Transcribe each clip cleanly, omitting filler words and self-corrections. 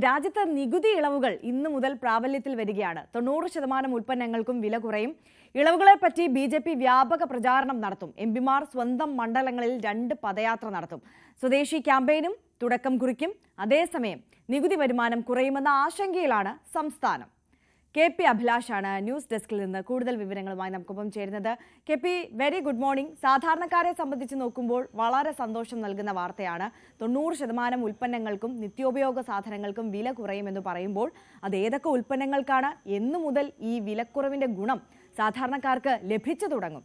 രാജ്യത്ത് നികുതി ഇളവുകൾ ഇന്നു മുതൽ പ്രാബല്യത്തിൽ വരികയാണ്. 90% ഉൽപ്പന്നങ്ങൾക്കും വില കുറയും. ഇളവുകളെപ്പറ്റി BJP വ്യാപക പ്രചാരണം നടത്തും. എംപിമാർ സ്വന്തം മണ്ഡലങ്ങളിൽ 2 പദയാത്ര നടത്തും. സ്വദേശി ക്യാമ്പയിനും തുടക്കം കുറിക്കും. അതേസമയം നികുതി വരുമാനം കുറയുമെന്ന ആശങ്കയിലാണ് സംസ്ഥാനം. KP അഭിലാഷാണ് ന്യൂസ് ഡെസ്കിൽ നിന്ന് കൂടുതൽ വിവരങ്ങളുമായി നമുക്കൊപ്പം ചേരുന്നത്. KP, very good morning. സാധാരണക്കാരെ സംബന്ധിച്ച് നോക്കുമ്പോൾ വളരെ സന്തോഷം നൽകുന്ന വാർത്തയാണ്. 90% ഉൽപ്പന്നങ്ങൾക്കും നിത്യോപയോഗ സാധനങ്ങൾക്കും വില കുറയുമെന്ന് പറയുമ്പോൾ അത് ഏതൊക്കെ ഉൽപ്പന്നങ്ങൾക്കാണ്? എന്നു മുതൽ ഈ വിലക്കുറവിന്റെ ഗുണം സാധാരണക്കാർക്ക് ലഭിച്ചു തുടങ്ങും?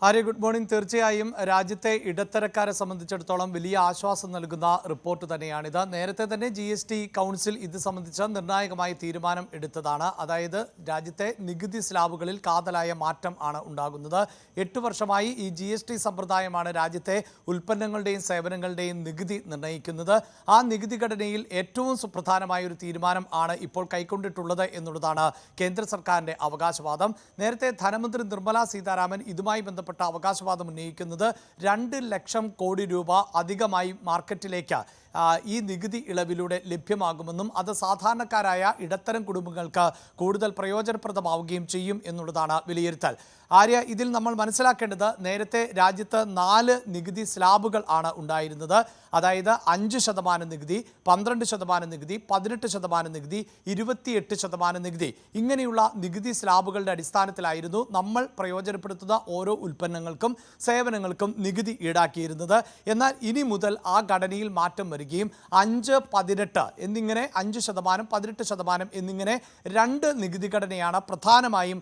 Arya, good morning. തീർച്ചയായും രാജ്യത്തെ ഇടത്തരക്കാരെ സംബന്ധിച്ചിടത്തോളം വലിയ ആശ്വാസം നൽകുന്ന റിപ്പോർട്ട് തന്നെയാണിത്. നേരത്തെ തന്നെ GST കൗൺസിൽ ഇത് സംബന്ധിച്ച നിർണായകമായ തീരുമാനം എടുത്തതാണ്. അതായത് രാജ്യത്തെ നികുതി സ്ലാബുകളിൽ കാതലായ മാറ്റം ആണ് ഉണ്ടാകുന്നത്. 8 വർഷമായി ഈ GST സമ്പ്രദായമാണ് രാജ്യത്തെ ഉൽപ്പന്നങ്ങളുടെയും സേവനങ്ങളുടെയും നികുതി നിർണ്ണയിക്കുന്നത്. ആ നികുതി ഘടനയിൽ ഏറ്റവും സുപ്രധാനമായ ഒരു തീരുമാനം ആണ് ഇപ്പോൾ കൈക്കൊണ്ടിട്ടുള്ളത് എന്നുള്ളതാണ് കേന്ദ്ര സർക്കാരിന്റെ അവകാശവാദം. നേരത്തെ ധനമന്ത്രി നിർമ്മല സീതാരാമൻ ഇതുമായി ബന്ധപ്പെട്ട അവകാശവാദം ഉന്നയിക്കുന്നത് 2 ലക്ഷം കോടി രൂപ അധികമായി മാർക്കറ്റിലേക്ക് ഈ നികുതി ഇളവിലൂടെ ലഭ്യമാകുമെന്നും അത് സാധാരണക്കാരായ ഇടത്തരം കുടുംബങ്ങൾക്ക് കൂടുതൽ പ്രയോജനപ്രദമാവുകയും ചെയ്യും എന്നുള്ളതാണ് വിലയിരുത്തൽ. ആര്യ, ഇതിൽ നമ്മൾ മനസ്സിലാക്കേണ്ടത് നേരത്തെ രാജ്യത്ത് 4 നികുതി സ്ലാബുകൾ ആണ് ഉണ്ടായിരുന്നത്. അതായത് 5% നികുതി, 12% നികുതി, 18% നികുതി, 28% നികുതി. ഇങ്ങനെയുള്ള നികുതി സ്ലാബുകളുടെ അടിസ്ഥാനത്തിലായിരുന്നു നമ്മൾ പ്രയോജനപ്പെടുത്തുന്ന ഓരോ ഉൽപ്പന്നങ്ങൾക്കും സേവനങ്ങൾക്കും നികുതി ഈടാക്കിയിരുന്നത്. എന്നാൽ ഇനി മുതൽ ആ ഘടനയിൽ മാറ്റം വരികയും 5, 18 എന്നിങ്ങനെ 5%, 18% എന്നിങ്ങനെ 2 നികുതി ഘടനയാണ് പ്രധാനമായും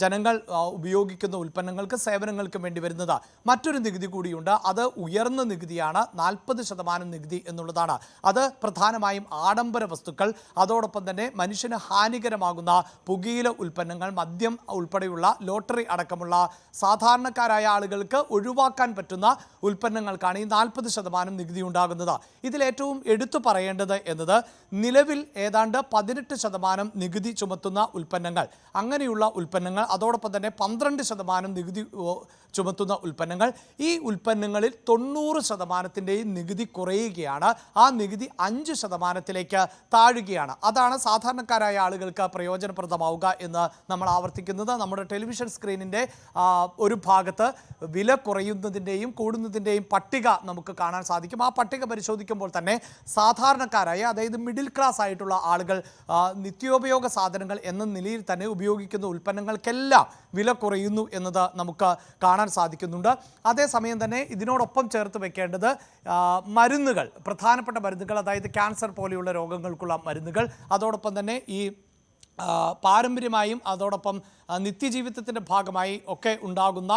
ജനങ്ങൾ ഉപയോഗിക്കുന്ന ഉൽപ്പന്നങ്ങൾക്ക് സേവനങ്ങൾക്കും വേണ്ടി വരുന്നത്. മറ്റൊരു നികുതി കൂടിയുണ്ട്. അത് ഉയർന്ന നികുതിയാണ്, 40% നികുതി എന്നുള്ളതാണ്. അത് പ്രധാനമായും ആഡംബര വസ്തുക്കൾ, അതോടൊപ്പം തന്നെ മനുഷ്യന് ഹാനികരമാകുന്ന പുകയില ഉൽപ്പന്നങ്ങൾ, മദ്യം ഉൾപ്പെടെയുള്ള ലോട്ടറി അടക്കമുള്ള സാധാരണക്കാരായ ആളുകൾക്ക് ഒഴിവാക്കാൻ പറ്റുന്ന ഉൽപ്പന്നങ്ങൾക്കാണ് ഈ 40% നികുതി ഉണ്ടാകുന്നത്. ഇതിലേറ്റവും എടുത്തു പറയേണ്ടത് എന്നത് നിലവിൽ ഏതാണ്ട് 18% നികുതി ചുമത്തുന്ന ഉൽപ്പന്നങ്ങൾ, അങ്ങനെയുള്ള ഉൽപ്പന്നങ്ങൾ, അതോടൊപ്പം തന്നെ 12% നികുതി ചുമത്തുന്ന ഉൽപ്പന്നങ്ങൾ, ഈ ഉൽപ്പന്നങ്ങളിൽ 90%ൻ്റെയും നികുതി കുറയുകയാണ്. ആ നികുതി 5%ത്തിലേക്ക് താഴുകയാണ്. അതാണ് സാധാരണക്കാരായ ആളുകൾക്ക് പ്രയോജനപ്രദമാവുക എന്ന് നമ്മൾ ആവർത്തിക്കുന്നത്. നമ്മുടെ ടെലിവിഷൻ സ്ക്രീനിൻ്റെ ഒരു ഭാഗത്ത് വില കുറയുന്നതിൻ്റെയും കൂടുന്നതിൻ്റെയും പട്ടിക നമുക്ക് കാണാൻ സാധിക്കും. ആ പട്ടിക പരിശോധിക്കുമ്പോൾ തന്നെ സാധാരണക്കാരായ, അതായത് മിഡിൽ ക്ലാസ് ആയിട്ടുള്ള ആളുകൾ നിത്യോപയോഗ സാധനങ്ങൾ എന്ന നിലയിൽ തന്നെ ഉപയോഗിക്കുന്ന ഉൽപ്പന്നങ്ങൾക്കെല്ലാം വില കുറയുന്നു എന്നത് നമുക്ക് കാണാൻ സാധിക്കുന്നുണ്ട്. അതേസമയം തന്നെ ഇതിനോടൊപ്പം ചേർത്ത് വെക്കേണ്ടത് മരുന്നുകൾ, പ്രധാനപ്പെട്ട മരുന്നുകൾ, അതായത് ക്യാൻസർ പോലെയുള്ള രോഗങ്ങൾക്കുള്ള മരുന്നുകൾ, അതോടൊപ്പം തന്നെ ഈ പാരമ്പര്യമായും അതോടൊപ്പം നിത്യജീവിതത്തിൻ്റെ ഭാഗമായി ഒക്കെ ഉണ്ടാകുന്ന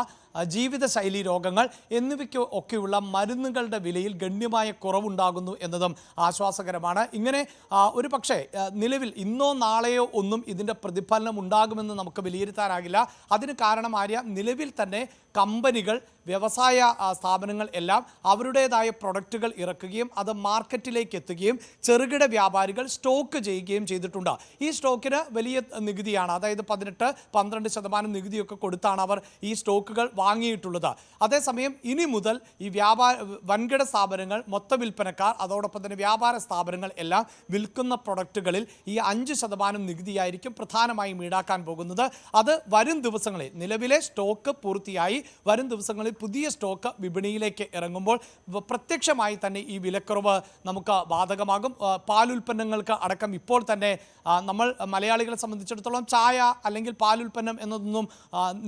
ജീവിതശൈലി രോഗങ്ങൾ എന്നിവയ്ക്ക് ഒക്കെയുള്ള മരുന്നുകളുടെ വിലയിൽ ഗണ്യമായ കുറവുണ്ടാകുന്നു എന്നതും ആശ്വാസകരമാണ്. ഇങ്ങനെ ഒരു പക്ഷേ നിലവിൽ ഇന്നോ നാളെയോ ഒന്നും ഇതിൻ്റെ പ്രതിഫലനം ഉണ്ടാകുമെന്ന് നമുക്ക് വിലയിരുത്താനാകില്ല. അതിന് കാരണം നിലവിൽ തന്നെ കമ്പനികൾ, വ്യവസായ സ്ഥാപനങ്ങൾ എല്ലാം അവരുടേതായ പ്രൊഡക്റ്റുകൾ ഇറക്കുകയും അത് മാർക്കറ്റിലേക്ക് എത്തുകയും ചെറുകിട വ്യാപാരികൾ സ്റ്റോക്ക് ചെയ്യുകയും ചെയ്തിട്ടുണ്ട്. ഈ സ്റ്റോക്കിന് വലിയ നികുതിയാണ്, അതായത് 18-12% നികുതിയൊക്കെ കൊടുത്താണ് അവർ ഈ സ്റ്റോക്കുകൾ വാങ്ങിയിട്ടുള്ളത്. അതേസമയം ഇനി മുതൽ ഈ വൻകിട സ്ഥാപനങ്ങൾ, മൊത്ത വിൽപ്പനക്കാർ, അതോടൊപ്പം തന്നെ വ്യാപാര സ്ഥാപനങ്ങൾ എല്ലാം വിൽക്കുന്ന പ്രൊഡക്റ്റുകളിൽ ഈ 5% നികുതിയായിരിക്കും പ്രധാനമായും ഈടാക്കാൻ പോകുന്നത്. അത് വരും ദിവസങ്ങളിൽ, നിലവിലെ സ്റ്റോക്ക് പൂർത്തിയായി വരും ദിവസങ്ങളിൽ പുതിയ സ്റ്റോക്ക് വിപണിയിലേക്ക് ഇറങ്ങുമ്പോൾ പ്രത്യക്ഷമായി തന്നെ ഈ വിലക്കുറവ് നമുക്ക് ബാധകമാകും. പാലുൽപ്പന്നങ്ങൾക്ക് അടക്കം ഇപ്പോൾ തന്നെ നമ്മൾ മലയാളികളെ സംബന്ധിച്ചിടത്തോളം ചായ അല്ലെങ്കിൽ പാലുൽപ്പന്നം എന്നതൊന്നും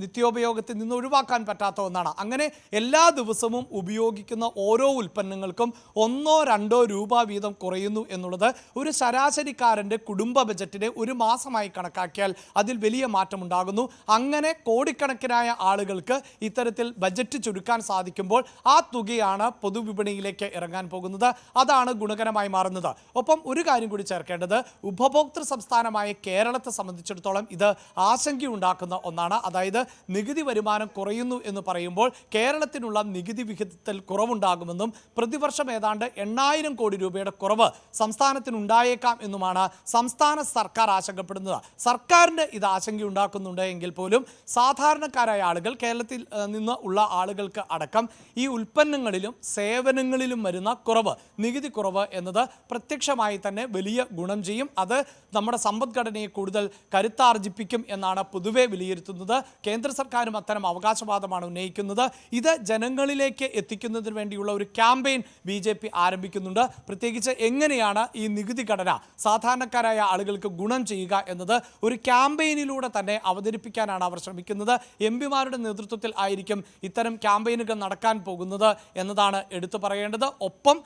നിത്യോപയോഗത്തിൽ നിന്ന് ഒഴിവാക്കാൻ പറ്റാത്ത ഒന്നാണ്. അങ്ങനെ എല്ലാ ദിവസവും ഉപയോഗിക്കുന്ന ഓരോ ഉൽപ്പന്നങ്ങൾക്കും 1-2 രൂപ വീതം കുറയുന്നു എന്നുള്ളത് ഒരു ശരാശരിക്കാരൻ്റെ കുടുംബ ബജറ്റിനെ ഒരു മാസമായി കണക്കാക്കിയാൽ അതിൽ വലിയ മാറ്റമുണ്ടാകുന്നു. അങ്ങനെ കോടിക്കണക്കിനായ ആളുകൾക്ക് ഇത്തരത്തിൽ ബജറ്റ് ചുരുക്കാൻ സാധിക്കുമ്പോൾ ആ തുകയാണ് പൊതുവിപണിയിലേക്ക് ഇറങ്ങാൻ പോകുന്നത്. അതാണ് ഗുണകരമായി മാറുന്നത്. ഒപ്പം ഒരു കാര്യം കൂടി ചേർക്കേണ്ടത്, ഉപഭോക്തൃ സംസ്ഥാനമായ കേരളത്തെ സംബന്ധിച്ചിടത്തോളം ഇത് ആശങ്കയുണ്ടാക്കുന്ന ഒന്നാണ്. അതായത് നികുതി വരുമാനം കുറയുന്നു എന്ന് പറയുമ്പോൾ കേരളത്തിനുള്ള നികുതി വിഹിതത്തിൽ കുറവുണ്ടാകുമെന്നും പ്രതിവർഷം ഏതാണ്ട് 8000 കോടി രൂപയുടെ കുറവ് സംസ്ഥാനത്തിനുണ്ടായേക്കാം എന്നുമാണ് സംസ്ഥാന സർക്കാർ ആശങ്കപ്പെടുന്നത്. സർക്കാരിന് ഇത് ആശങ്കയുണ്ടാക്കുന്നുണ്ട് എങ്കിൽ പോലും സാധാരണക്കാരായ ആളുകൾ, കേരളത്തിൽ നിന്ന് ഉള്ള ആളുകൾക്ക് അടക്കം ഈ ഉൽപ്പന്നങ്ങളിലും സേവനങ്ങളിലും വരുന്ന കുറവ്, നികുതി കുറവ് എന്നത് പ്രത്യക്ഷമായി തന്നെ വലിയ ഗുണം ചെയ്യും. അത് നമ്മുടെ സമ്പദ്ഘടനയെ കൂടുതൽ കരുത്താർജിപ്പിക്കും എന്നാണ് പൊതുവെ വിലയിരുത്തുന്നത്. കേന്ദ്ര സർക്കാരും അത്തരം അവകാശവാദമാണ് ഉന്നയിക്കുന്നത്. ഇത് ജനങ്ങളിലേക്ക് എത്തിക്കുന്നതിന് വേണ്ടിയുള്ള ഒരു ക്യാമ്പയിൻ BJP ആരംഭിക്കുന്നുണ്ട്. പ്രത്യേകിച്ച് എങ്ങനെയാണ് ഈ നികുതി ഘടന സാധാരണക്കാരായ ആളുകൾക്ക് ഗുണം ചെയ്യുക എന്നത് ഒരു ക്യാമ്പയിനിലൂടെ തന്നെ അവതരിപ്പിക്കാനാണ് അവർ ശ്രമിക്കുന്നത്. MP-മാരുടെ നേതൃത്വത്തിൽ ആയിരിക്കും ഇത്തരം ക്യാമ്പയിനുകൾ നടക്കാൻ പോകുന്നത് എന്നതാണ് എടുത്തു പറയേണ്ടത്. ഒപ്പം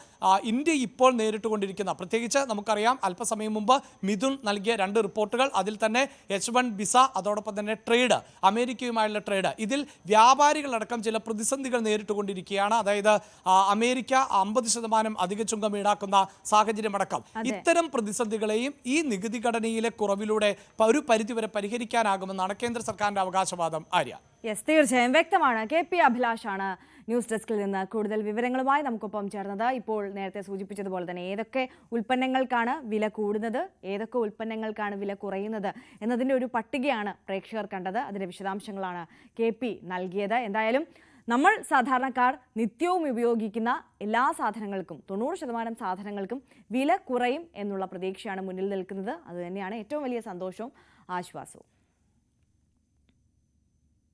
ഇന്ത്യ ഇപ്പോൾ നേരിട്ടുകൊണ്ടിരിക്കുന്ന, പ്രത്യേകിച്ച് നമുക്കറിയാം അല്പസമയം മുമ്പ് മിഥുൻ നൽകിയ 2 റിപ്പോർട്ടുകൾ, അതിൽ തന്നെ H1 വിസ, അതോടൊപ്പം തന്നെ ട്രേഡ്, അമേരിക്കയുമായുള്ള ട്രേഡ്, ഇതിൽ വ്യാപാരികളടക്കം ചില പ്രതിസന്ധികൾ നേരിട്ടുകൊണ്ടിരിക്കുകയാണ്. അതായത് അമേരിക്ക 50% അധിക ചുങ്കം ഈടാക്കുന്ന സാഹചര്യമടക്കം. ഇത്തരം പ്രതിസന്ധികളെയും ഈ നികുതി ഘടനയിലെ കുറവിലൂടെ ഒരു പരിധിവരെ പരിഹരിക്കാനാകുമെന്നാണ് കേന്ദ്ര സർക്കാരിന്റെ അവകാശവാദം. ആര്യ, തീർച്ചയായും വ്യക്തമാണ്. KP അഭിലാഷാണ് ന്യൂസ് ഡെസ്കിൽ നിന്ന് കൂടുതൽ വിവരങ്ങളുമായി നമുക്കൊപ്പം ചേർന്നത്. ഇപ്പോൾ നേരത്തെ സൂചിപ്പിച്ചതുപോലെ തന്നെ ഏതൊക്കെ ഉൽപ്പന്നങ്ങൾക്കാണ് വില കൂടുന്നത്, ഏതൊക്കെ ഉൽപ്പന്നങ്ങൾക്കാണ് വില കുറയുന്നത് എന്നതിൻ്റെ ഒരു പട്ടികയാണ് പ്രേക്ഷകർ കണ്ടത്. അതിൻ്റെ വിശദാംശങ്ങളാണ് KP നൽകിയത്. എന്തായാലും നമ്മൾ സാധാരണക്കാർ നിത്യവും ഉപയോഗിക്കുന്ന എല്ലാ സാധനങ്ങൾക്കും 90% സാധനങ്ങൾക്കും വില കുറയും എന്നുള്ള പ്രതീക്ഷയാണ് മുന്നിൽ നിൽക്കുന്നത്. അതുതന്നെയാണ് ഏറ്റവും വലിയ സന്തോഷവും ആശ്വാസവും.